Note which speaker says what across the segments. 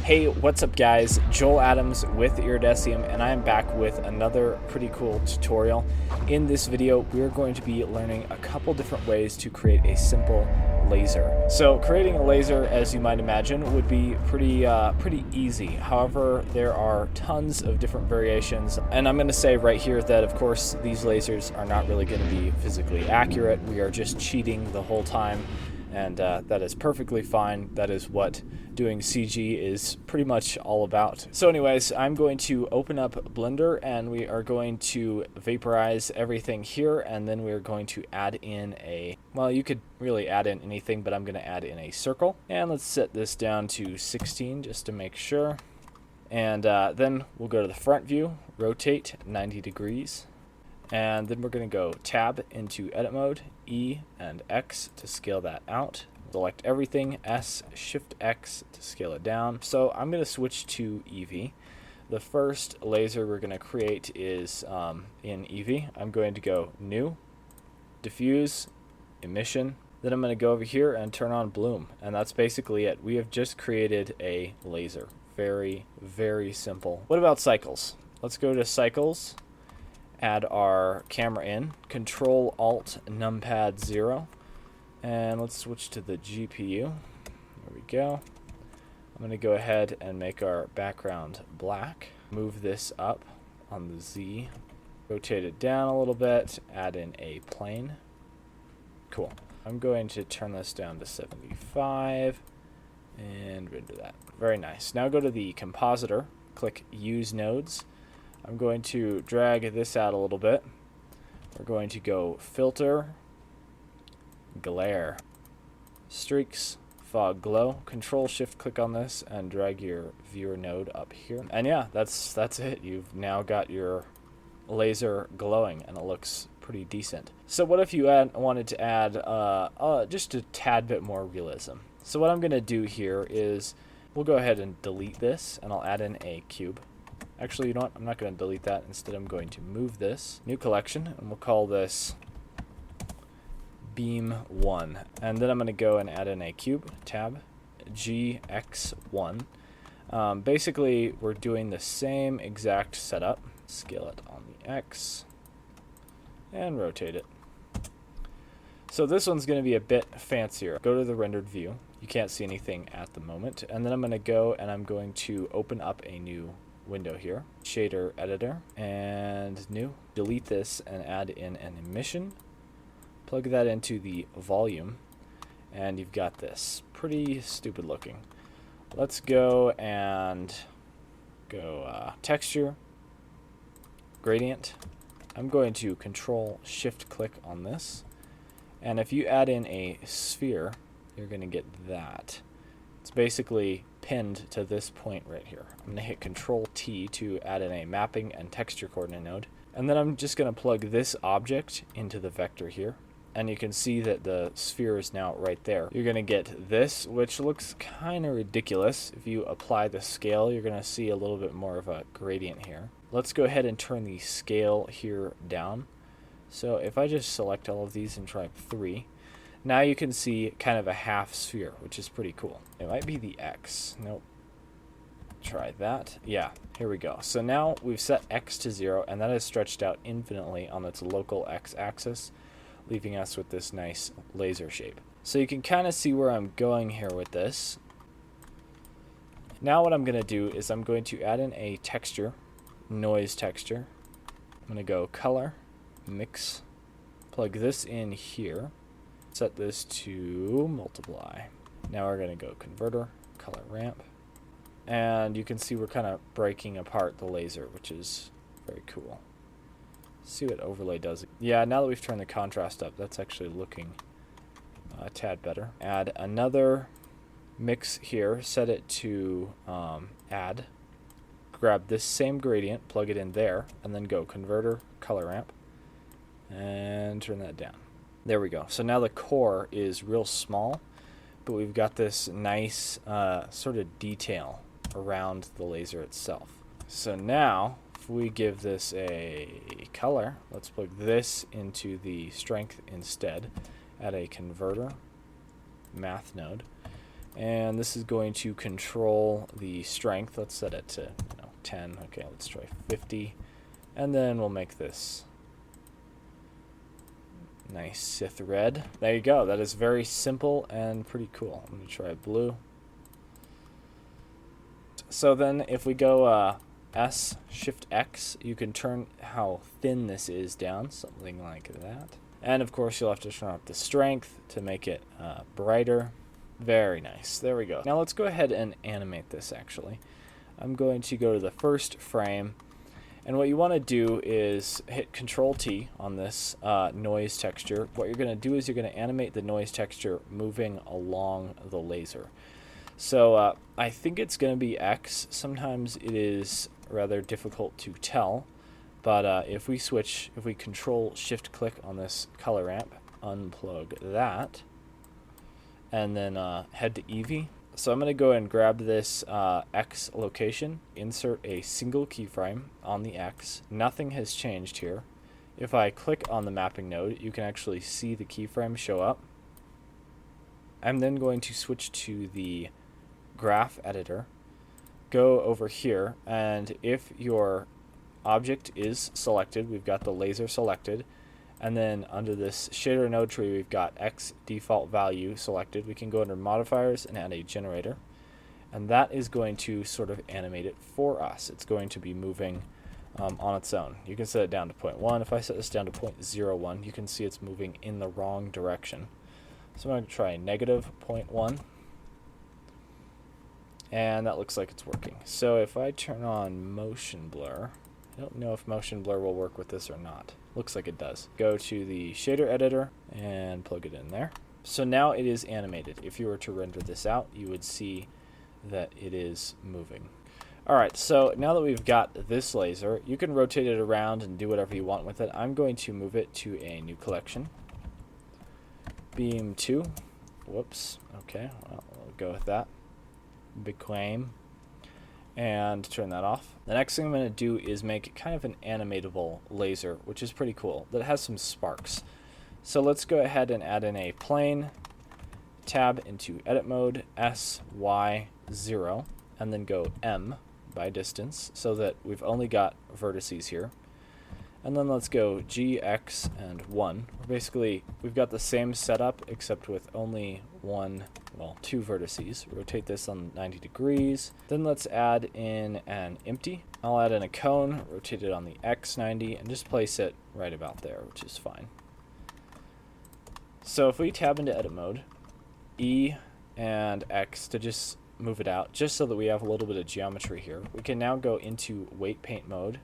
Speaker 1: Hey, what's up guys? Joel Adams with Iridesium, and I am back with another pretty cool tutorial. In this video, we're going to be learning a couple different ways to create a simple laser. So creating a laser, as you might imagine, would be pretty easy. However, there are tons of different variations, and I'm going to say right here that of course these lasers are not really going to be physically accurate. We are just cheating the whole time, and that is perfectly fine. That is what doing CG is pretty much all about. So anyways, I'm going to open up Blender and we are going to vaporize everything here, and then we're going to add in a, well, you could really add in anything, but I'm going to add in a circle. And let's set this down to 16 just to make sure. And then we'll go to the front view, rotate 90 degrees. And then we're going to go tab into edit mode, E and X to scale that out. Select everything, S, Shift X to scale it down. So I'm going to switch to EEVEE. The first laser we're going to create is in EEVEE. I'm going to go New, Diffuse, Emission. Then I'm going to go over here and turn on Bloom. And that's basically it. We have just created a laser. Very, very simple. What about cycles? Let's go to Cycles. Add our camera in, Control Alt Numpad 0, and let's switch to the GPU. There we go. I'm going to go ahead and make our background black. Move this up on the Z, rotate it down a little bit, add in a plane. Cool. I'm going to turn this down to 75 and render that. Very nice. Now go to the compositor, click Use Nodes. I'm going to drag this out a little bit. We're going to go Filter, Glare, Streaks, Fog Glow. Control Shift click on this and drag your viewer node up here. And yeah, that's it. You've now got your laser glowing and it looks pretty decent. So what if you wanted to add just a tad bit more realism? So what I'm going to do here is we'll go ahead and delete this and I'll add in a cube. Actually, you know what? I'm not going to delete that. Instead, I'm going to move this. New collection, and we'll call this Beam 1. And then I'm going to go and add in a cube, tab, GX1. Basically, we're doing the same exact setup. Scale it on the X, and rotate it. So this one's going to be a bit fancier. Go to the rendered view. You can't see anything at the moment. And then I'm going to go and I'm going to open up a new window here, shader editor, and new. Delete this and add in an emission. Plug that into the volume, and you've got this. Pretty stupid looking. Let's go and go texture, gradient. I'm going to Control Shift click on this, and if you add in a sphere, you're going to get that. It's basically pinned to this point right here. I'm going to hit Control T to add in a mapping and texture coordinate node. And then I'm just going to plug this object into the vector here. And you can see that the sphere is now right there. You're going to get this, which looks kind of ridiculous. If you apply the scale, you're going to see a little bit more of a gradient here. Let's go ahead and turn the scale here down. So if I just select all of these and try 3, now you can see kind of a half sphere, which is pretty cool. It might be the X. Nope. Try that. Yeah, here we go. So now we've set X to 0, and that is stretched out infinitely on its local X axis, leaving us with this nice laser shape. So you can kind of see where I'm going here with this. Now what I'm going to do is I'm going to add in a texture, noise texture. I'm going to go color, mix, plug this in here. Set this to multiply. Now we're going to go converter, color ramp, and you can see we're kind of breaking apart the laser, which is very cool. See what overlay does. Yeah, now that we've turned the contrast up, that's actually looking a tad better. Add another mix here, set it to add. Grab this same gradient, plug it in there, and then go converter, color ramp, and turn that down. There we go. So now the core is real small, but we've got this nice sort of detail around the laser itself. So now, if we give this a color, let's plug this into the strength instead. Add a converter, math node, And this is going to control the strength. Let's set it to 10. Okay, let's try 50. And then we'll make this nice Sith red. There you go. That is very simple and pretty cool. I'm going to try blue. So then if we go S, Shift X, you can turn how thin this is down, something like that. And of course you'll have to turn up the strength to make it brighter. Very nice. There we go. Now let's go ahead and animate this actually. I'm going to go to the first frame, and what you want to do is hit Control T on this noise texture. What you're going to do is you're going to animate the noise texture moving along the laser. So I think it's going to be X. Sometimes it is rather difficult to tell, but if we Control Shift click on this color ramp, unplug that, and then head to EEVEE. So I'm going to go and grab this X location, insert a single keyframe on the X. Nothing has changed here. If I click on the mapping node, you can actually see the keyframe show up. I'm then going to switch to the graph editor, go over here, and if your object is selected, we've got the laser selected, and then under this shader node tree we've got X default value selected. We can go under modifiers and add a generator, and that is going to sort of animate it for us. It's going to be moving on its own. You can set it down to 0.1. If I set this down to 0.01, you can see it's moving in the wrong direction. So I'm going to try negative 0.1, and that looks like it's working. So if I turn on motion blur, I don't know if motion blur will work with this or not. Looks like it does. Go to the shader editor and plug it in there. So now it is animated. If you were to render this out, you would see that it is moving. Alright, so now that we've got this laser, you can rotate it around and do whatever you want with it. I'm going to move it to a new collection. Beam 2. Whoops. Okay, well, we'll go with that. Became. And turn that off. The next thing I'm going to do is make kind of an animatable laser, which is pretty cool, that has some sparks. So let's go ahead and add in a plane, tab into edit mode, S, Y, 0, and then go M by distance so that we've only got vertices here. And then let's go G, X, and 1. We've got the same setup except with only two vertices. Rotate this on 90 degrees. Then let's add in an empty. I'll add in a cone, rotate it on the X 90, and just place it right about there, which is fine. So if we tab into edit mode, E and X to just move it out, just so that we have a little bit of geometry here, we can now go into weight paint mode,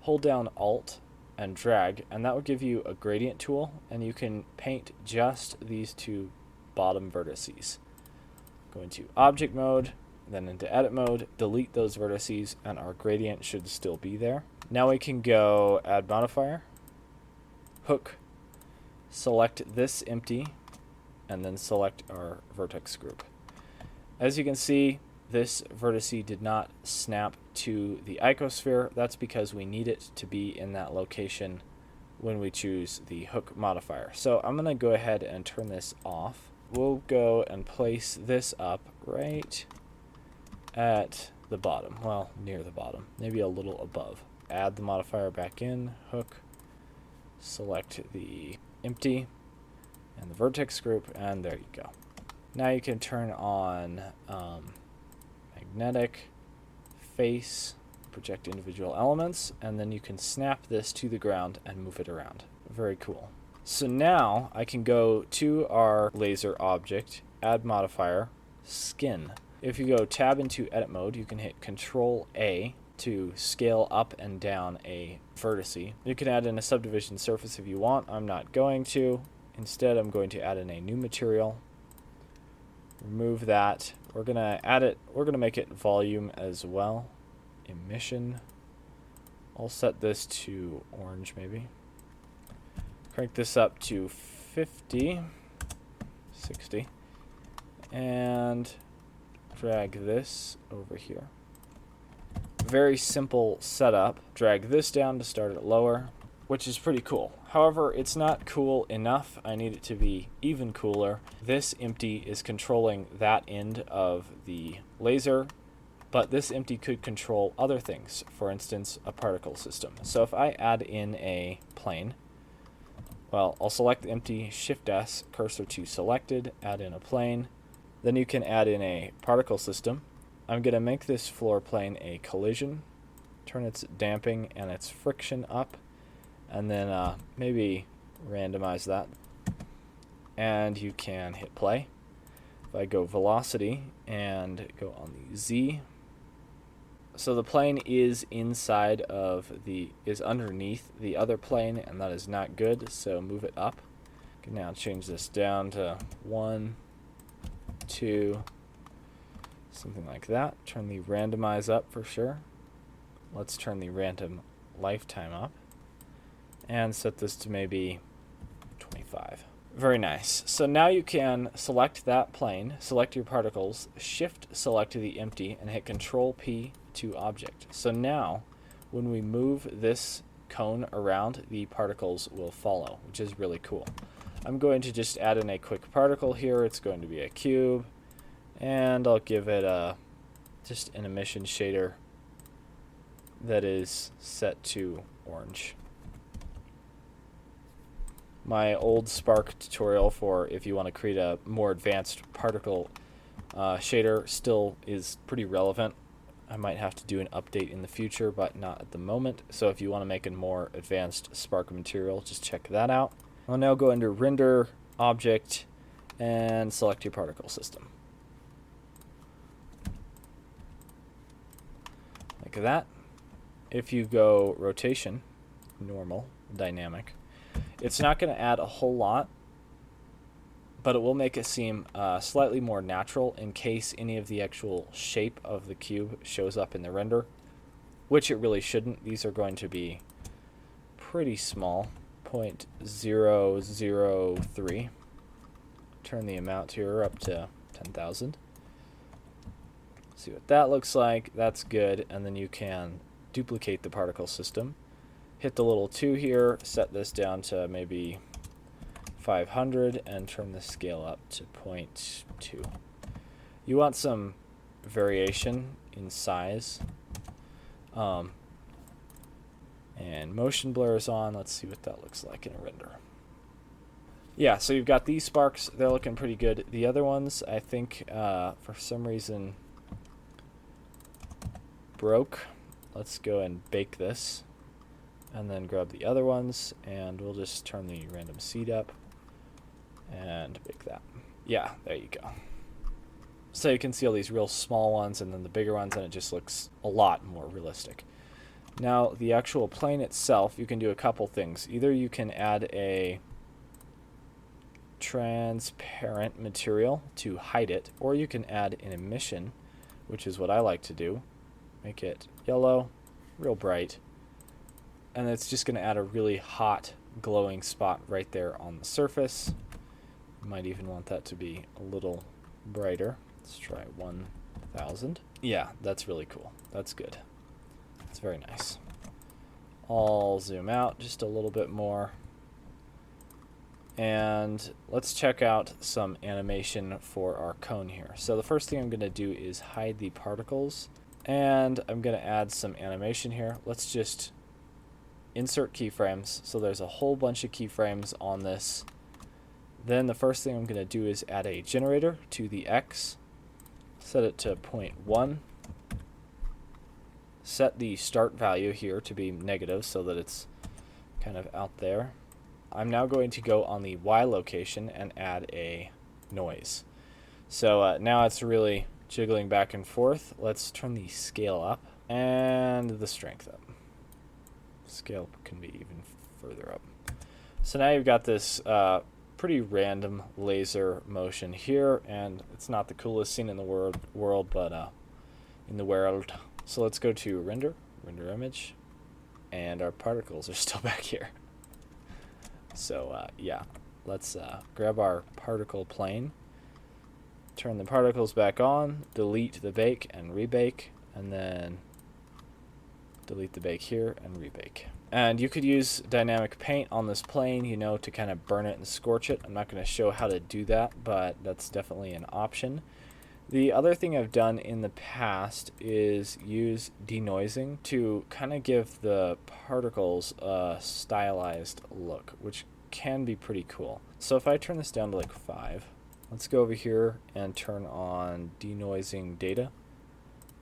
Speaker 1: hold down Alt and drag, and that will give you a gradient tool, and you can paint just these two bottom vertices. Go into object mode, then into edit mode, delete those vertices, and our gradient should still be there. Now we can go add modifier, hook, select this empty, and then select our vertex group. As you can see, this vertice did not snap to the icosphere. That's because we need it to be in that location when we choose the hook modifier. So I'm going to go ahead and turn this off. We'll go and place this up right at the bottom. Well, near the bottom, maybe a little above. Add the modifier back in, hook, select the empty and the vertex group, and there you go. Now you can turn on magnetic, face, project individual elements, and then you can snap this to the ground and move it around. Very cool. So now I can go to our laser object, add modifier, skin. If you go tab into edit mode, you can hit Control A to scale up and down a vertice. You can add in a subdivision surface if you want. I'm not going to. Instead, I'm going to add in a new material. Remove that. We're gonna add it. We're gonna make it volume as well. Emission. I'll set this to orange maybe. Crank this up to 50, 60, and drag this over here. Very simple setup. Drag this down to start it lower. which is pretty cool. However, it's not cool enough. I need it to be even cooler. This empty is controlling that end of the laser, but this empty could control other things, for instance, a particle system. So if I add in a plane, well, I'll select the empty, Shift S, cursor to selected, add in a plane. Then you can add in a particle system. I'm going to make this floor plane a collision, turn its damping and its friction up, and then maybe randomize that. And you can hit play. If I go velocity and go on the Z, so the plane is underneath the other plane, and that is not good, so move it up. You can now change this down to 1, 2, something like that. Turn the randomize up for sure. Let's turn the random lifetime up and set this to maybe 25. Very nice. So now you can select that plane, select your particles, shift select to the empty, and hit Control P to object. So now when we move this cone around, the particles will follow, which is really cool. I'm going to just add in a quick particle here. It's going to be a cube, and I'll give it just an emission shader that is set to orange. My old Spark tutorial for if you want to create a more advanced particle shader still is pretty relevant. I might have to do an update in the future, but not at the moment. So if you want to make a more advanced Spark material, just check that out. I'll now go under Render, Object, and select your particle system. Like that. If you go Rotation, Normal, Dynamic, it's not going to add a whole lot, but it will make it seem slightly more natural in case any of the actual shape of the cube shows up in the render, which it really shouldn't. These are going to be pretty small, 0.003. Turn the amount here up to 10,000. See what that looks like. That's good. And then you can duplicate the particle system. Hit the little 2 here, set this down to maybe 500, and turn the scale up to 0.2. You want some variation in size. And motion blur is on. Let's see what that looks like in a render. Yeah, so you've got these sparks. They're looking pretty good. The other ones, I think, for some reason, broke. Let's go and bake this. And then grab the other ones, and we'll just turn the random seed up and bake that. Yeah, there you go. So you can see all these real small ones and then the bigger ones, and it just looks a lot more realistic. Now, the actual plane itself, you can do a couple things. Either you can add a transparent material to hide it, or you can add an emission, which is what I like to do. Make it yellow, real bright. And it's just going to add a really hot glowing spot right there on the surface. You might even want that to be a little brighter. Let's try 1000. Yeah, that's really cool. That's good. It's very nice. I'll zoom out just a little bit more. And let's check out some animation for our cone here. So the first thing I'm going to do is hide the particles. And I'm going to add some animation here. Let's just insert keyframes. So there's a whole bunch of keyframes on this. Then the first thing I'm going to do is add a generator to the X. Set it to 0.1. Set the start value here to be negative so that it's kind of out there. I'm now going to go on the Y location and add a noise. So now it's really jiggling back and forth. Let's turn the scale up and the strength up. Scale can be even further up. So now you've got this pretty random laser motion here, and it's not the coolest scene in the world, but in the world. So let's go to render image, and our particles are still back here. So yeah, let's grab our particle plane, turn the particles back on, delete the bake and rebake, and then delete the bake here and rebake. And you could use dynamic paint on this plane, you know, to kind of burn it and scorch it. I'm not going to show how to do that, but that's definitely an option. The other thing I've done in the past is use denoising to kind of give the particles a stylized look, which can be pretty cool. So if I turn this down to like 5, let's go over here and turn on denoising data.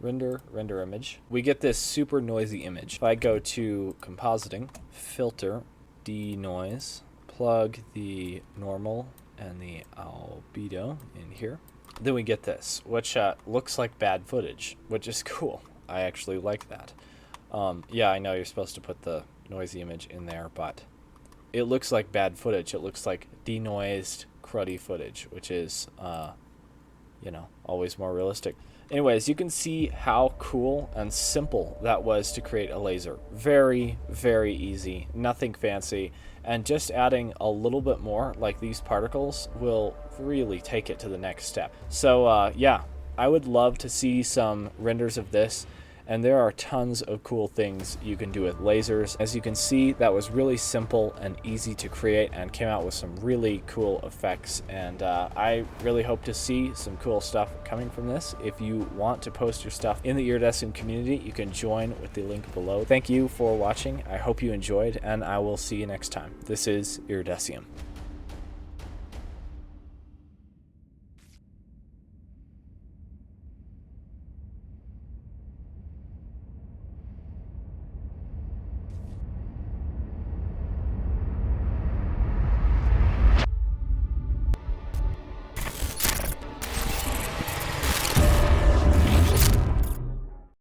Speaker 1: Render image. We get this super noisy image. If I go to compositing, filter, denoise, plug the normal and the albedo in here, then we get this, which looks like bad footage, which is cool. I actually like that. Yeah, I know you're supposed to put the noisy image in there, but it looks like bad footage. It looks like denoised, cruddy footage, which is, you know, always more realistic. Anyways, you can see how cool and simple that was to create a laser. Very, very easy, nothing fancy, and just adding a little bit more, like these particles, will really take it to the next step. So yeah, I would love to see some renders of this, and there are tons of cool things you can do with lasers. As you can see, that was really simple and easy to create and came out with some really cool effects, and I really hope to see some cool stuff coming from this. If you want to post your stuff in the Iridesium community, you can join with the link below. Thank you for watching. I hope you enjoyed, and I will see you next time. This is Iridesium.